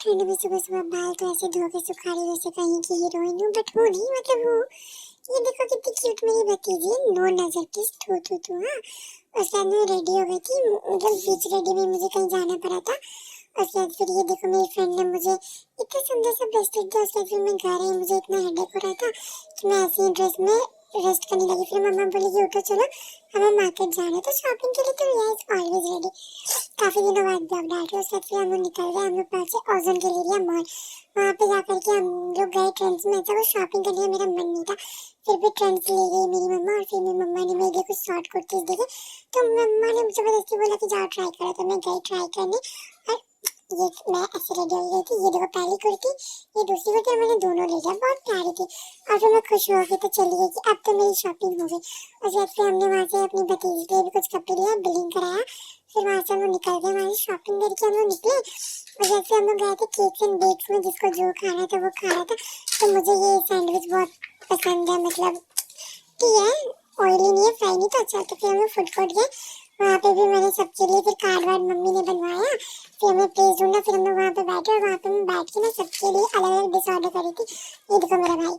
ठंड में सुबह सुबह बाल तो ऐसे धो के सुखा रही जैसे कहीं की हीरोइन हूँ, बट हूँ नहीं, मतलब हूँ। ये देखो कितनी क्यूट मेरी भतीजी है, नो नजर किस थू थू थू। हाँ, उसके बाद मैं रेडी हो गई थी, मतलब बीच रेडी में मुझे कहीं जाना पड़ा था। उसके बाद फिर ये देखो मेरी फ्रेंड ने मुझे इतना सुंदर सा ब्रेसलेट दिया। उसके बाद फिर मैं घर आई, मुझे इतना हेडेक हो रहा था कि मैं ऐसी ड्रेस में रेस्ट करने लगी। फिर मम्मा बोली कि उठो चलो हमें मार्केट जाना है, तो शॉपिंग के लिए तो रिया इज ऑलवेज रेडी। काफी दिनों बाद ब्लॉग डाल रही हूँ। उसके बाद फिर हम लोग निकल गए, हम लोग पहुंचे ओजोन गैलेरिया मॉल। वहाँ पे जाकर के हम लोग गए ट्रेंड्स में। ऐसा कुछ शॉपिंग करने का मेरा मन नहीं था, फिर भी ट्रेंड्स ले गई मेरी मम्मा। और फिर मेरी मम्मा ने मेरे लिए कुछ शॉर्ट कुर्तीज देखे, तो मम्मा ने मुझे जबरदस्ती बोला कि जाओ ट्राई करो, तो मैं गई ट्राई करने। और ये मैं ऐसे रेडी हो गई थी। ये देखो पहली कुर्ती, ये दूसरी कुर्ती, और मैंने दोनों ले लिया, बहुत प्यारी थी। और फिर मैं खुश हो गई, तो चली गई कि अब तो मेरी शॉपिंग हो गई। और फिर हमने वहाँ से अपनी भतीजी के लिए भी कुछ कपड़े लिया, बिलिंग कराया। फिर वहाँ से हम लोग निकल गए, वहाँ से शॉपिंग करके हम लोग निकले। और जैसे हम लोग गए थे केक्स एंड बेक्स में, जिसको जो खाना था वो खा रहा था। तो मुझे ये सैंडविच बहुत पसंद है, मतलब कि है ऑयली नहीं है, फ्राई नहीं, तो अच्छा। तो फिर हम लोग फूड कोर्ट गए, वहाँ पे भी मैंने सबके लिए फिर कार्ड वार्ड मम्मी ने बनवाया। फिर हमने प्लेस ढूंढा, फिर हम लोग वहाँ पे बैठे, और वहाँ पे मैं बैठ के ना सबके लिए अलग अलग डिश ऑर्डर करी थी। ये देखो मेरा भाई,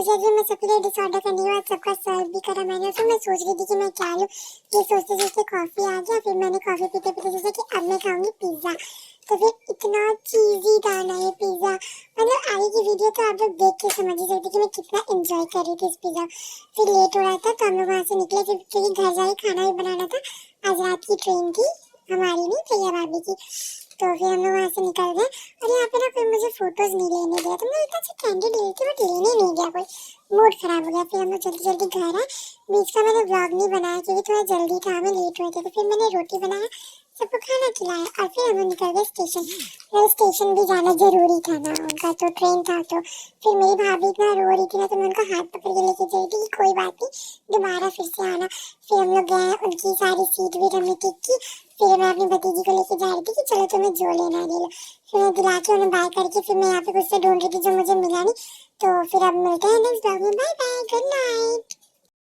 उसे भी मैं सबके लिए डिश ऑर्डर करने के बाद सबका सर्व भी करा मैंने। फिर मैं सोच रही थी कि मैं क्या लूँ, ये सोचते सोचते कॉफी आ गया। फिर मैंने कॉफी पीते पीते सोचा कि अब मैं खाऊंगी पिज्जा। तो फिर इतना चीजी था ना ये पिज्जा, मतलब आगे की वीडियो तो आप लोग देख के समझ ही सकते कि मैं कितना एंजॉय कर रही थी इस पिज्जा। फिर लेट हो रहा था, तो हम लोग वहाँ से निकले, फिर क्योंकि घर जाके खाना भी बनाना था। आज रात की ट्रेन थी, हमारी नहीं, भैया भाभी की। तो फिर हम लोग वहाँ से निकल गए। और यहाँ पे ना कोई मुझे फोटोज नहीं लेने दिया, तो मैं इतना अच्छा कैंडिड ले रही थी, बट लेने नहीं गया कोई। मूड खराब हो गया। फिर हम लोग जल्दी जल्दी घर आए। बीच का मैंने व्लॉग नहीं बनाया क्योंकि थोड़ा जल्दी था, हमें लेट हुए थे। तो फिर मैंने रोटी बनाया, सबको खाना खिलाया, और फिर हम लोग निकल गए स्टेशन। मेरे स्टेशन भी जाना जरूरी था ना, उनका तो ट्रेन था। तो फिर मेरी भाभी इतना रो रही थी ना, तो मैं उनका हाथ पकड़ के लेके गई थी कि कोई बात नहीं, दोबारा फिर से आना। फिर हम लोग गए, उनकी सारी सीट भी हमने टिक की। फिर मैं अपनी भतीजी को लेके जा रही थी कि चलो तुम्हें जो लेना है ले लो। फिर मैं दिला के उन्हें बाय करके फिर मैं यहाँ पे कुछ से ढूंढ रही थी जो मुझे मिला नहीं। तो फिर अब मिलते हैं नेक्स्ट ब्लॉग में, बाय बाय, गुड नाइट।